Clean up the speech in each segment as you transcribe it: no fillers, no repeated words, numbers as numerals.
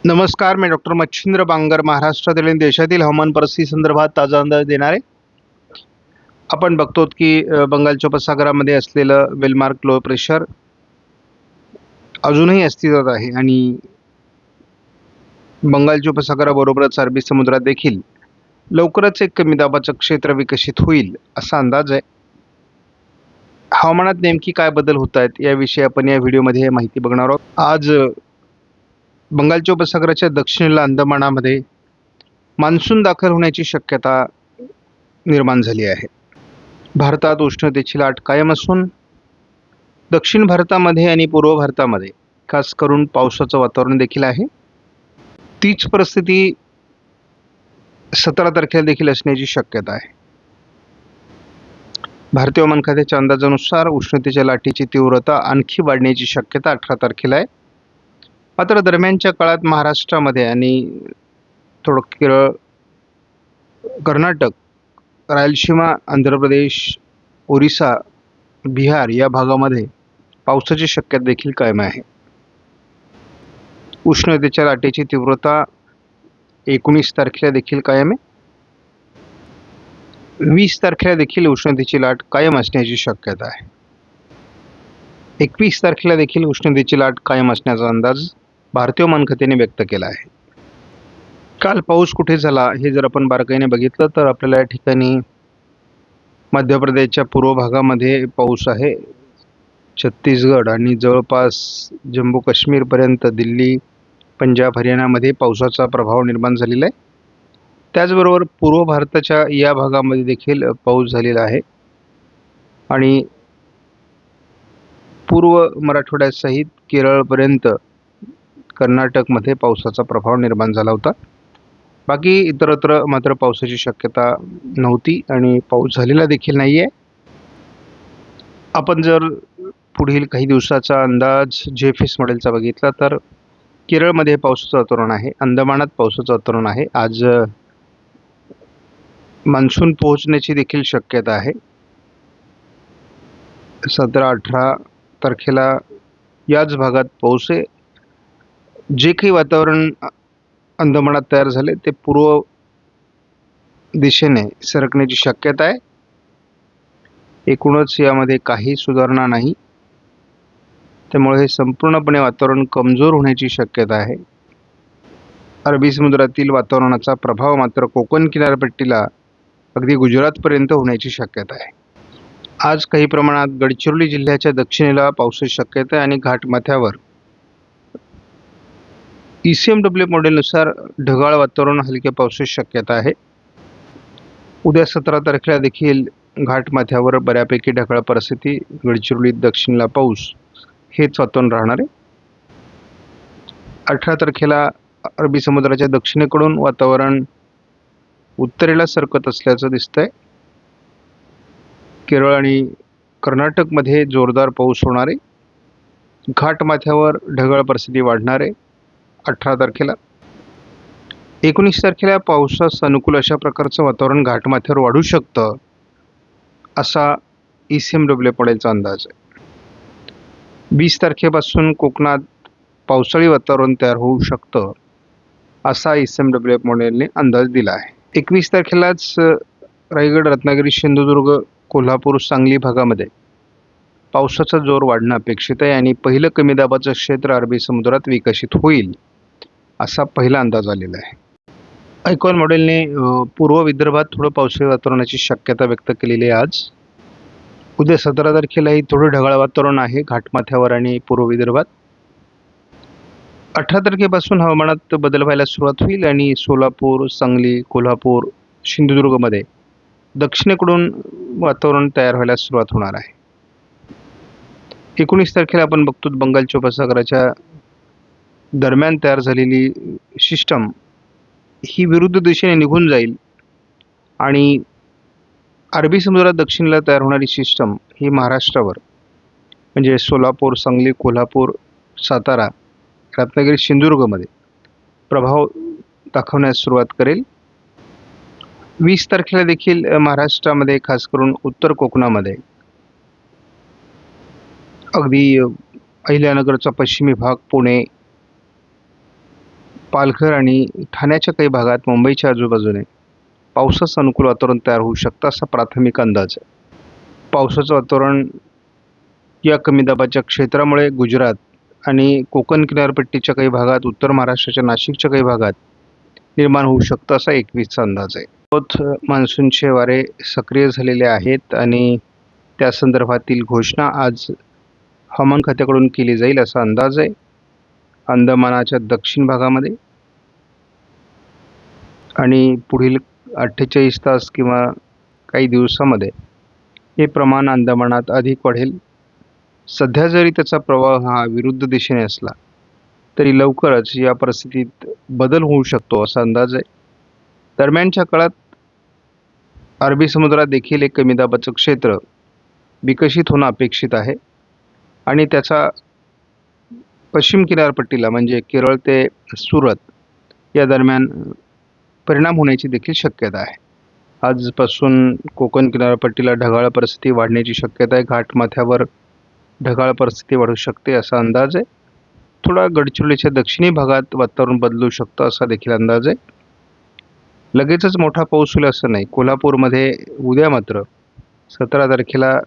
नमस्कार, मी डॉक्टर मच्छिंद्र बांगर महाराष्ट्रातील आणि देशातील हवामान परिस्थिती संदर्भात ताजा अंदाज देणार आहे. आपण बघतो की बंगालच्या उपसागरामध्ये असलेलं वेलमार्क लो प्रेशर अजूनही अस्तित्वात आहे आणि बंगालच्या उपसागराबरोबरच अरबी समुद्रात देखील लवकरच एक कमी दाबाचं क्षेत्र विकसित होईल असा अंदाज आहे. हवामानात नेमकी काय बदल होत आहेत याविषयी आपण या व्हिडिओमध्ये माहिती बघणार आहोत. आज बंगालच्या उपसागराच्या दक्षिणेला अंदमानामध्ये मान्सून दाखल होण्याची शक्यता निर्माण झाली आहे. भारतात उष्णतेची लाट कायम असून दक्षिण भारतामध्ये आणि पूर्व भारतामध्ये खास करून पावसाचं वातावरण देखील आहे. तीच परिस्थिती 17 तारखेला देखील असण्याची शक्यता आहे. भारतीय हवामान खात्याच्या अंदाजानुसार उष्णतेच्या लाटेची तीव्रता आणखी वाढण्याची शक्यता 18 तारखेला आहे. मात्र दरम्यानच्या काळात महाराष्ट्रामध्ये आणि थोडं केरळ, कर्नाटक, रायलसीमा, आंध्र प्रदेश, ओरिसा, बिहार या भागामध्ये पावसाची शक्यता देखील कायम आहे. उष्णतेच्या लाटेची तीव्रता 19 तारखेला देखील कायम आहे. 20 तारखेला देखील उष्णतेची लाट कायम असण्याची शक्यता आहे. 21 तारखेला देखील उष्णतेची लाट कायम असण्याचा अंदाज भारतीय हवामान खात्याने व्यक्त केला आहे. काल पाऊस कुठे झाला हे जर आपण बारकाईने बघितलं तर आपल्याला या ठिकाणी मध्य प्रदेशच्या पूर्व भागामध्ये पाऊस आहे. छत्तीसगड आणि जवळपास जम्मू काश्मीरपर्यंत दिल्ली, पंजाब, हरियाणामध्ये पावसाचा प्रभाव निर्माण झालेला आहे. त्याचबरोबर पूर्व भारताच्या या भागामध्ये देखील पाऊस झालेला आहे आणि पूर्व मराठवाड्यासहित केरळपर्यंत कर्नाटकमध्ये पावसाचा प्रभाव निर्माण झाला होता. बाकी इतरत्र मात्र पावसाची शक्यता नव्हती आणि पाऊस झालेला देखील नाही आहे. आपण जर पुढील काही दिवसाचा अंदाज जेफिस मॉडेलचा बघितला तर केरळमध्ये पावसाचं वातावरण आहे, अंदमानात पावसाचं वातावरण आहे. आज मान्सून पोहोचण्याची देखील शक्यता आहे. 17-18 तारखेला याच भागात पाऊस आहे. जे काही वातावरण अंदमानात तयार झाले ते पूर्व दिशेने सरकण्याची शक्यता आहे. एकूणच यामध्ये काही सुधारणा नाही, त्यामुळे हे संपूर्णपणे वातावरण कमजोर होण्याची शक्यता आहे. अरबी समुद्रातील वातावरणाचा प्रभाव मात्र कोकण किनारपट्टीला अगदी गुजरातपर्यंत होण्याची शक्यता आहे. आज काही प्रमाणात गडचिरोली जिल्ह्याच्या दक्षिणेला पावसाची शक्यता आहे आणि घाटमाथ्यावर ECMW मॉडेलनुसार ढगाळ वातावरण, हलक्या पावसाची शक्यता आहे. उद्या 17 तारखेला देखील घाटमाथ्यावर बऱ्यापैकी ढगाळ परिस्थिती, गडचिरोलीत दक्षिणेला पाऊस हेच वातावरण राहणार आहे. 18 तारखेला अरबी समुद्राच्या दक्षिणेकडून वातावरण उत्तरेला सरकत असल्याचं दिसतंय. केरळ आणि कर्नाटकमध्ये जोरदार पाऊस होणार आहे. घाटमाथ्यावर ढगाळ परिस्थिती वाढणार आहे 18 तारखेला. 19 तारखेला पावसास अनुकूल अशा प्रकारचं वातावरण घाटमाथ्यावर वाढू शकतं असा ECMW मॉडेलचा अंदाज आहे. 20 तारखेपासून कोकणात पावसाळी वातावरण तयार होऊ शकतं असा ECMW मॉडेलने अंदाज दिला आहे. 21 तारखेलाच रायगड, रत्नागिरी, सिंधुदुर्ग, कोल्हापूर, सांगली भागामध्ये पावसाचा जोर वाढणं अपेक्षित आहे आणि पहिलं कमी दाबाचं क्षेत्र अरबी समुद्रात विकसित होईल असा पहिला अंदाज आलेला आहे. आयकॉन मॉडेलने पूर्व विदर्भात थोडं पावसाळी वातावरणाची शक्यता व्यक्त केलेली आहे. आज उद्या 17 तारखेलाही थोडं ढगाळ वातावरण आहे घाटमाथ्यावर आणि पूर्व विदर्भात. 18 तारखेपासून हवामानात बदल व्हायला सुरुवात होईल आणि सोलापूर, सांगली, कोल्हापूर, सिंधुदुर्गमध्ये दक्षिणेकडून वातावरण तयार व्हायला सुरुवात होणार आहे. 19 तारखेला आपण बघतो बंगालच्या उपसागराच्या दरम्यान तयार झालेली सिस्टम ही विरुद्ध दिशेने निघून जाईल आणि अरबी समुद्रात दक्षिणेला तयार होणारी सिस्टम ही महाराष्ट्रावर म्हणजे सोलापूर, सांगली, कोल्हापूर, सातारा, रत्नागिरी, सिंधुदुर्गमध्ये प्रभाव दाखवण्यास सुरुवात करेल. 20 तारखेला देखील महाराष्ट्रामध्ये खास करून उत्तर कोकणामध्ये अगदी अहिल्यानगरचा पश्चिमी भाग, पुणे, पालघर आणि ठाण्याच्या काही भागात मुंबईच्या आजूबाजूने पावसाचं अनुकूल वातावरण तयार होऊ शकतं असा प्राथमिक अंदाज आहे. पावसाचं वातावरण या कमी दाबाच्या क्षेत्रामुळे गुजरात आणि कोकण किनारपट्टीच्या काही भागात, उत्तर महाराष्ट्राच्या नाशिकच्या काही भागात निर्माण होऊ शकतं असा 21चा अंदाज आहे. मान्सूनचे वारे सक्रिय झालेले आहेत आणि त्या संदर्भातील घोषणा आज हवामान खात्याकडून केली जाईल असा अंदाज आहे. अंदमानाच्या दक्षिण भागामध्ये आणि पुढील 48 तास किंवा काही दिवसामध्ये हे प्रमाण अंदमानात अधिक वाढेल. सध्या जरी त्याचा प्रवाह हा विरुद्ध दिशेने असला तरी लवकरच या परिस्थितीत बदल होऊ शकतो असा अंदाज आहे. दरम्यानच्या काळात अरबी समुद्रात देखील एक कमी दाबाचं क्षेत्र विकसित होणं अपेक्षित आहे आणि त्याचा पश्चिम किनारपट्टीला म्हणजे केरळ ते सुरत या दरम्यान परिणाम होण्याची देखील शक्यता आहे. आजपासून कोकण किनारपट्टीला ढगाळ परिस्थिती वाढण्याची शक्यता आहे. घाटमाथ्यावर ढगाळ परिस्थिती वाढू शकते असा अंदाज आहे. थोडा गडचिरोलीच्या दक्षिणी भागात वातावरण बदलू शकतं असा देखील अंदाज आहे. लगेचच मोठा पाऊस होईल असं नाही. कोल्हापूरमध्ये उद्या मात्र 17 तारखेला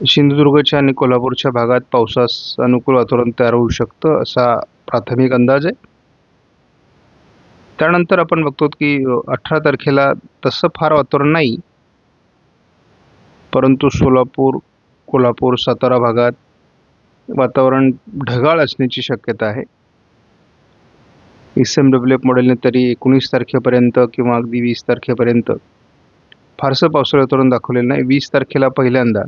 सिंधुदुर्गच्या आणि कोल्हापूरच्या भागात पावसास अनुकूल वातावरण तयार होऊ शकतं असा प्राथमिक अंदाज आहे. त्यानंतर आपण बघतो की 18 तारखेला तसं फार वातावरण नाही, परंतु सोलापूर, कोल्हापूर, सातारा भागात वातावरण ढगाळ असण्याची शक्यता आहे. SMWF मॉडेलने तरी 19 तारखेपर्यंत किंवा अगदी 20 तारखेपर्यंत फारसं पावसाळी वातावरण दाखवलेलं नाही. 20 तारखेला पहिल्यांदा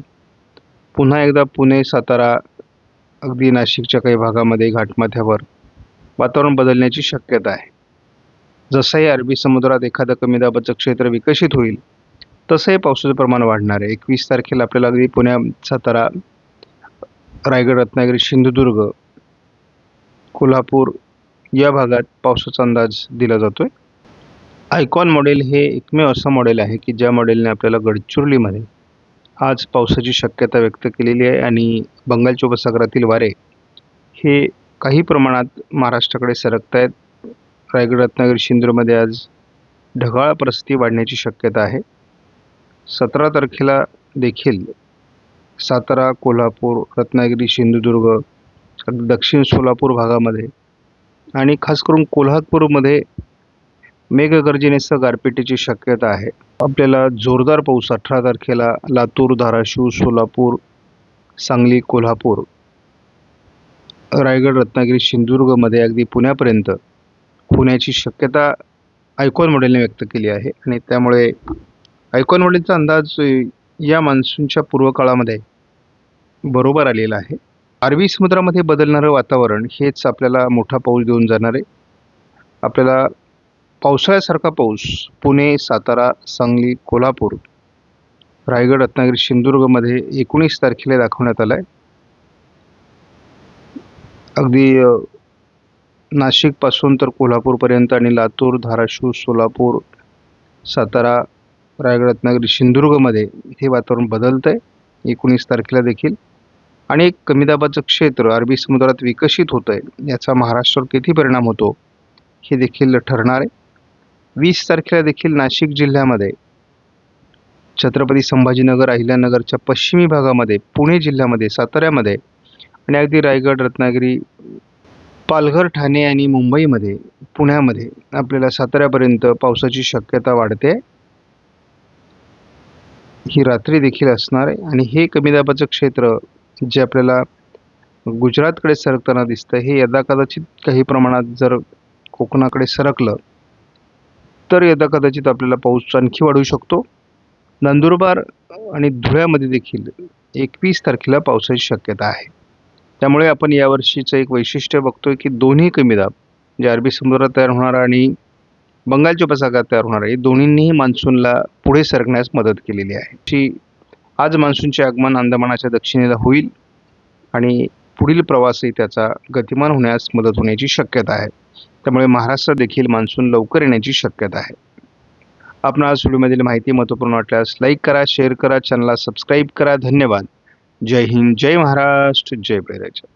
पुन्हा एकदा पुणे, सातारा, अगदी नाशिकच्या काही भागामध्ये घाटमाथ्यावर वातावरण बदलण्याची शक्यता आहे. जसंही अरबी समुद्रात एखादं कमी दाबाचं क्षेत्र विकसित होईल तसंही पावसाचं प्रमाण वाढणार आहे. 21 तारखेला आपल्याला अगदी पुणे, सातारा, रायगड, रत्नागिरी, सिंधुदुर्ग, कोल्हापूर या भागात पावसाचा अंदाज दिला जातो आहे. आयकॉन मॉडेल हे एकमेव असं मॉडेल आहे की ज्या मॉडेलने आपल्याला गडचिरोलीमध्ये आज पावसाची शक्यता व्यक्त केलेली आहे आणि बंगालच्या उपसागरातील वारे हे काही प्रमाणात महाराष्ट्राकडे सरकत आहेत. रायगड, रत्नागिरी, सिंधुदुर्गमध्ये आज ढगाळ परिस्थिती वाढण्याची शक्यता आहे. 17 तारखेला देखील सातारा, कोल्हापूर, रत्नागिरी, सिंधुदुर्ग, दक्षिण सोलापूर भागामध्ये आणि खास करून कोल्हापूरमध्ये मेघगर्जनेसह गारपिटीची शक्यता आहे. आपल्याला जोरदार पाऊस 18 तारखेला लातूर, धाराशिव, सोलापूर, सांगली, कोल्हापूर, रायगड, रत्नागिरी, सिंधुदुर्गमध्ये अगदी पुण्यापर्यंत होण्याची शक्यता आयकॉन मॉडेलने व्यक्त केली आहे आणि त्यामुळे आयकॉन मॉडेलचा अंदाज या मान्सूनच्या पूर्वकाळामध्ये बरोबर आलेला आहे. अरबी समुद्रामध्ये बदलणारं वातावरण हेच आपल्याला मोठा पाऊस देऊन जाणार आहे. आपल्याला पावसाळ्यासारखा पाऊस पुणे, सातारा, सांगली, कोल्हापूर, रायगड, रत्नागिरी, सिंधुदुर्गमध्ये 19 तारखेला दाखवण्यात आला आहे. अगदी नाशिकपासून तर कोल्हापूरपर्यंत आणि लातूर, धाराशिव, सोलापूर, सातारा, रायगड, रत्नागिरी, सिंधुदुर्गमध्ये हे वातावरण बदलतं आहे 19 तारखेला देखील. आणि एक कमी दाबाचं क्षेत्र अरबी समुद्रात विकसित होतं आहे. याचा महाराष्ट्रावर किती परिणाम होतो हे देखील ठरणार आहे. 20 तारखेला देखील नाशिक जिल्ह्यामध्ये, छत्रपती संभाजीनगर, अहिल्यानगरच्या पश्चिमी भागामध्ये, पुणे जिल्ह्यामध्ये, साताऱ्यामध्ये आणि अगदी रायगड, रत्नागिरी, पालघर, ठाणे आणि मुंबईमध्ये, पुण्यामध्ये आपल्याला साताऱ्यापर्यंत पावसाची शक्यता वाढते. ही रात्री देखील असणार आहे आणि हे कमी दाबाचं क्षेत्र जे आपल्याला गुजरातकडे सरकताना दिसतं हे यदाकदाचित काही प्रमाणात जर कोकणाकडे सरकलं तर यदाकदाचित आपल्याला पाऊस आणखी वाढू शकतो. नंदुरबार आणि धुळ्यामध्ये देखील 21 तारखेला पावसाची शक्यता आहे. त्यामुळे आपण यावर्षीचं एक वैशिष्ट्य बघतोय की दोन्ही कमी दाब जे अरबी समुद्रात तयार होणारा आणि बंगालच्या उपसागरात तयार होणारा हे दोन्हींनीही मान्सूनला पुढे सरकण्यास मदत केलेली आहे. आज मान्सूनचे आगमन अंदमानाच्या दक्षिणेला होईल आणि पुढील प्रवासही त्याचा गतिमान होण्यास मदत होण्याची शक्यता आहे. त्यामुळे महाराष्ट्रात देखील मान्सून लवकर येण्याची शक्यता आहे. आपणास व्हिडिओमधील माहिती महत्त्वपूर्ण वाटल्यास लाईक करा, शेअर करा, चॅनलला सबस्क्राईब करा. धन्यवाद. जय हिंद, जय महाराष्ट्र, जय प्रेरक.